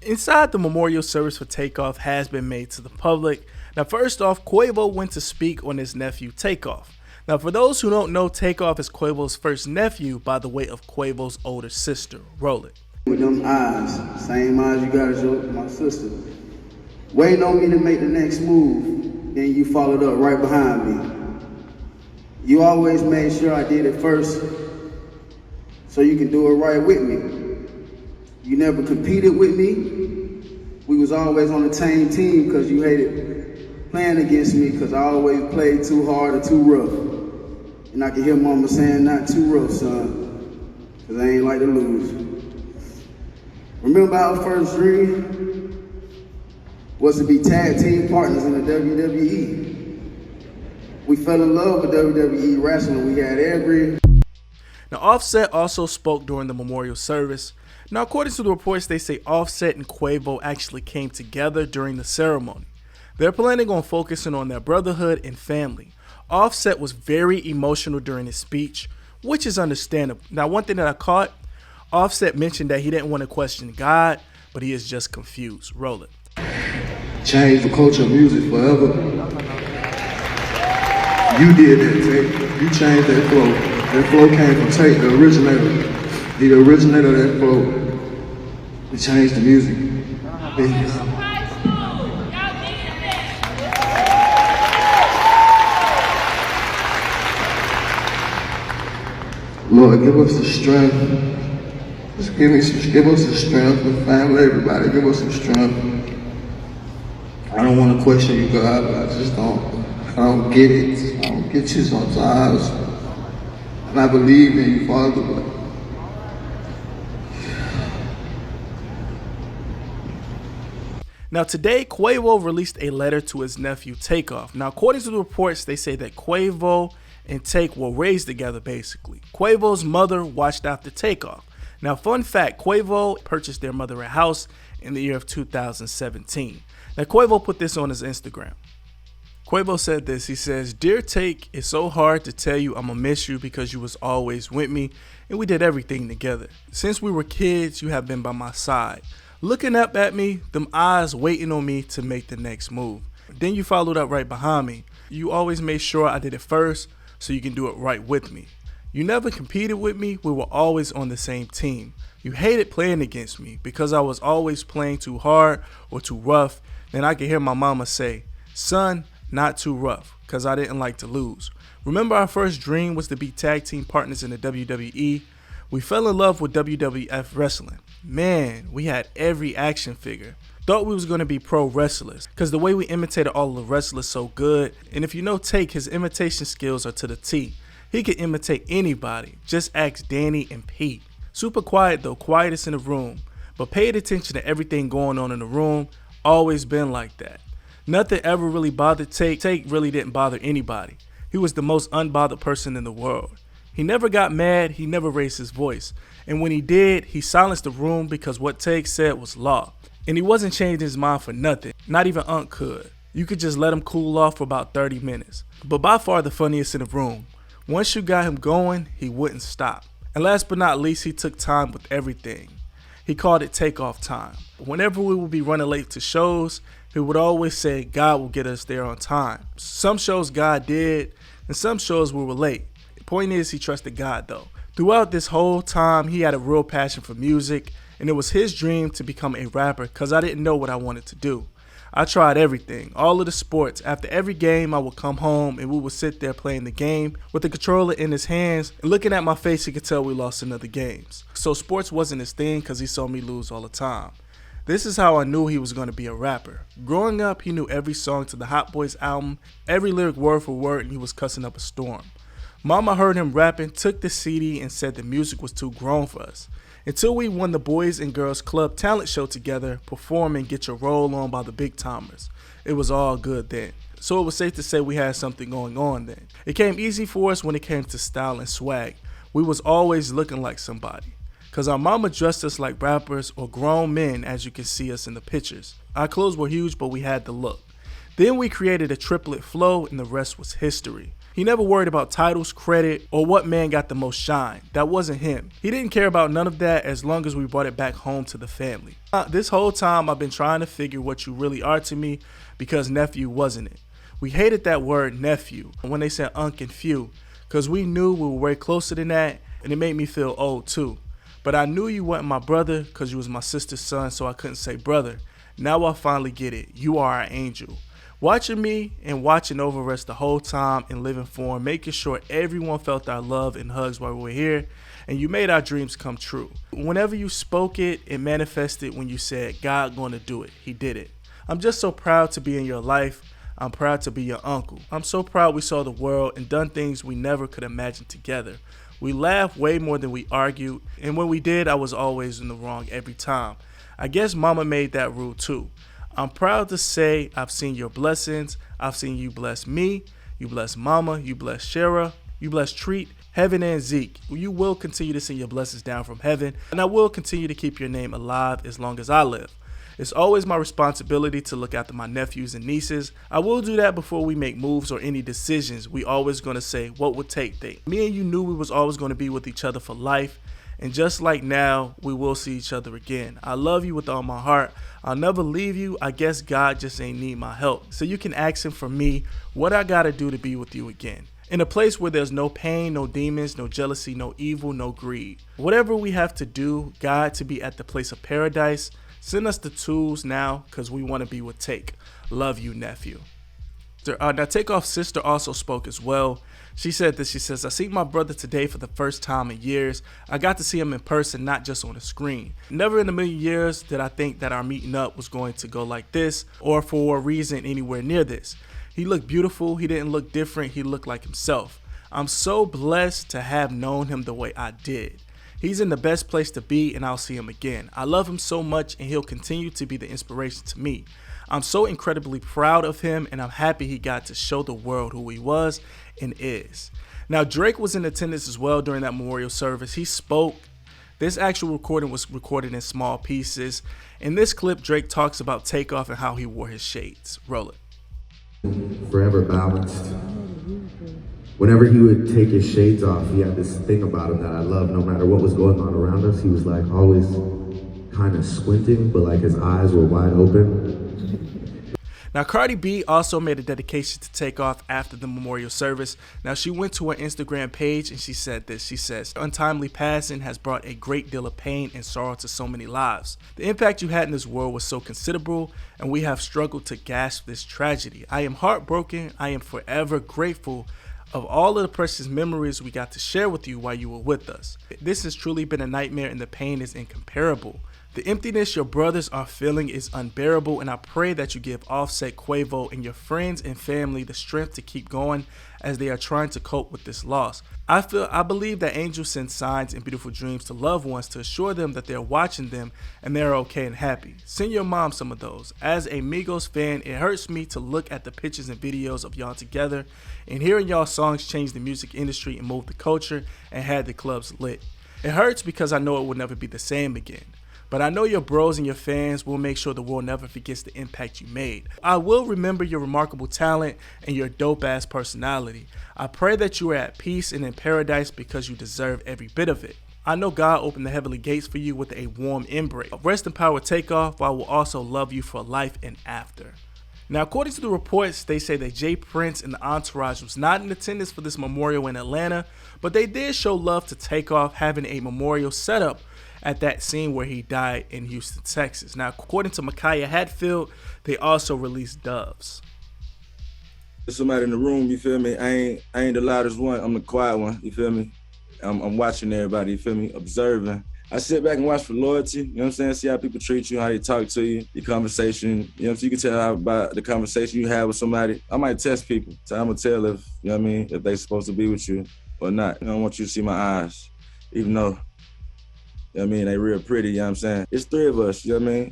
Inside, the memorial service for Takeoff has been made to the public. Now, first off, Quavo went to speak on his nephew Takeoff. Now, for those who don't know, Takeoff is Quavo's first nephew by the way of Quavo's older sister. Roll it. With them eyes, same eyes you got as my sister. Waiting on me to make the next move, then you followed up right behind me. You always made sure I did it first, so you can do it right with me. You never competed with me. We was always on the same team because you hated playing against me because I always played too hard or too rough. And I can hear mama saying, not too rough, son, because I ain't like to lose. Remember our first dream was to be tag team partners in the WWE. We fell in love with WWE wrestling. We had every... Now, Offset also spoke during the memorial service. Now, according to the reports, they say Offset and Quavo actually came together during the ceremony. They're planning on focusing on their brotherhood and family. Offset was very emotional during his speech, which is understandable. Now, one thing that I caught, Offset mentioned that he didn't want to question God, but he is just confused. Roll it. Change the culture of music forever. You did that, Tate. You changed that flow. That flow came from Tate, the originator. The originator of that flow. We changed the music business. Lord, give us the strength. Just give us the strength, the family, everybody. Give us some strength. I don't want to question you, God, but I don't get it. I don't get you sometimes. And I believe in you, Father, but now, today, Quavo released a letter to his nephew Takeoff. Now, according to the reports, they say that Quavo and Take were raised together, basically. Quavo's mother watched after Takeoff. Now, fun fact, Quavo purchased their mother a house in the year of 2017. Now, Quavo put this on his Instagram. Quavo said this. He says, "Dear Take, it's so hard to tell you I'ma miss you because you was always with me and we did everything together. Since we were kids, you have been by my side. Looking up at me, them eyes waiting on me to make the next move. Then you followed up right behind me. You always made sure I did it first so you can do it right with me. You never competed with me, we were always on the same team. You hated playing against me because I was always playing too hard or too rough. Then I could hear my mama say, son, not too rough, because I didn't like to lose. Remember our first dream was to be tag team partners in the WWE? We fell in love with WWF wrestling. Man, we had every action figure. Thought we was going to be pro wrestlers because the way we imitated all the wrestlers so good. And if you know Take, his imitation skills are to the T. He can imitate anybody. Just ask Danny and Pete. Super quiet though, quietest in the room. But paid attention to everything going on in the room. Always been like that. Nothing ever really bothered Take. Take really didn't bother anybody. He was the most unbothered person in the world. He never got mad, he never raised his voice. And when he did, he silenced the room because what Take said was law. And he wasn't changing his mind for nothing. Not even Unc could. You could just let him cool off for about 30 minutes. But by far the funniest in the room. Once you got him going, he wouldn't stop. And last but not least, he took time with everything. He called it takeoff time. Whenever we would be running late to shows, he would always say God will get us there on time. Some shows God did, and some shows we were late. The point is, he trusted God though. Throughout this whole time, he had a real passion for music, and it was his dream to become a rapper because I didn't know what I wanted to do. I tried everything, all of the sports. After every game, I would come home and we would sit there playing the game with the controller in his hands. And looking at my face, he could tell we lost another games. So sports wasn't his thing because he saw me lose all the time. This is how I knew he was going to be a rapper. Growing up, he knew every song to the Hot Boys album, every lyric word for word, and he was cussing up a storm. Mama heard him rapping, took the CD, and said the music was too grown for us. Until we won the Boys and Girls Club talent show together, performing Get Your Roll On by the Big Timers. It was all good then. So it was safe to say we had something going on then. It came easy for us when it came to style and swag. We was always looking like somebody. Cause our mama dressed us like rappers or grown men, as you can see us in the pictures. Our clothes were huge, but we had the look. Then we created a triplet flow and the rest was history. He never worried about titles, credit, or what man got the most shine. That wasn't him. He didn't care about none of that as long as we brought it back home to the family. This whole time I've been trying to figure what you really are to me because nephew wasn't it. We hated that word nephew when they said unc and few because we knew we were way closer than that, and it made me feel old too. But I knew you weren't my brother because you was my sister's son, so I couldn't say brother. Now I finally get it. You are our angel. Watching me and watching over us the whole time and living for him, making sure everyone felt our love and hugs while we were here, and you made our dreams come true. Whenever you spoke it, it manifested when you said, God gonna do it. He did it. I'm just so proud to be in your life. I'm proud to be your uncle. I'm so proud we saw the world and done things we never could imagine together. We laughed way more than we argued, and when we did, I was always in the wrong every time. I guess mama made that rule too. I'm proud to say I've seen your blessings. I've seen you bless me. You bless mama. You bless Shara. You bless Treat, Heaven, and Zeke. You will continue to send your blessings down from heaven, and I will continue to keep your name alive as long as I live. It's always my responsibility to look after my nephews and nieces. I will do that before we make moves or any decisions. We always gonna say what would take things. Me and you knew we was always gonna be with each other for life. And just like now, we will see each other again. I love you with all my heart. I'll never leave you. I guess God just ain't need my help. So you can ask him for me what I gotta do to be with you again. In a place where there's no pain, no demons, no jealousy, no evil, no greed. Whatever we have to do, God, to be at the place of paradise, send us the tools now because we want to be with Take. Love you, nephew. Now, Takeoff's sister also spoke as well. She said this. She says, I see my brother today for the first time in years. I got to see him in person, not just on the screen. Never in a million years did I think that our meeting up was going to go like this or for a reason anywhere near this. He looked beautiful. He didn't look different. He looked like himself. I'm so blessed to have known him the way I did. He's in the best place to be, and I'll see him again. I love him so much, and he'll continue to be the inspiration to me. I'm so incredibly proud of him, and I'm happy he got to show the world who he was and is. Now, Drake was in attendance as well during that memorial service. He spoke. This actual recording was recorded in small pieces. In this clip, Drake talks about Takeoff and how he wore his shades. Roll it. Forever balanced. Whenever he would take his shades off, he had this thing about him that I love. No matter what was going on around us, he was like always kind of squinting, but like his eyes were wide open. Now, Cardi B also made a dedication to Takeoff after the memorial service. Now, she went to her Instagram page and she said this. She says, untimely passing has brought a great deal of pain and sorrow to so many lives. The impact you had in this world was so considerable, and we have struggled to grasp this tragedy. I am heartbroken. I am forever grateful of all of the precious memories we got to share with you while you were with us. This has truly been a nightmare, and the pain is incomparable. The emptiness your brothers are feeling is unbearable, and I pray that you give Offset, Quavo, and your friends and family the strength to keep going as they are trying to cope with this loss. I believe that angels send signs and beautiful dreams to loved ones to assure them that they're watching them and they're okay and happy. Send your mom some of those. As a Migos fan, it hurts me to look at the pictures and videos of y'all together and hearing y'all songs change the music industry and move the culture and had the clubs lit. It hurts because I know it will never be the same again. But I know your bros and your fans will make sure the world never forgets the impact you made. I will remember your remarkable talent and your dope-ass personality. I pray that you are at peace and in paradise because you deserve every bit of it. I know God opened the heavenly gates for you with a warm embrace. Rest in power, Takeoff, but I will also love you for life and after. Now, according to the reports, they say that Jay Prince and the entourage was not in attendance for this memorial in Atlanta, but they did show love to Takeoff, having a memorial set up at that scene where he died in Houston, Texas. Now, according to Micaiah Hatfield, they also released doves. There's somebody in the room, you feel me? I ain't the loudest one, I'm the quiet one, you feel me? I'm watching everybody, you feel me? Observing. I sit back and watch for loyalty, you know what I'm saying? See how people treat you, how they talk to you, your conversation. You know, if you can tell about the conversation you have with somebody, I might test people. So I'm gonna tell if, you know what I mean, if they supposed to be with you or not. I don't want you to see my eyes, even though, you know what I mean, they real pretty, you know what I'm saying? It's three of us, you know what I mean?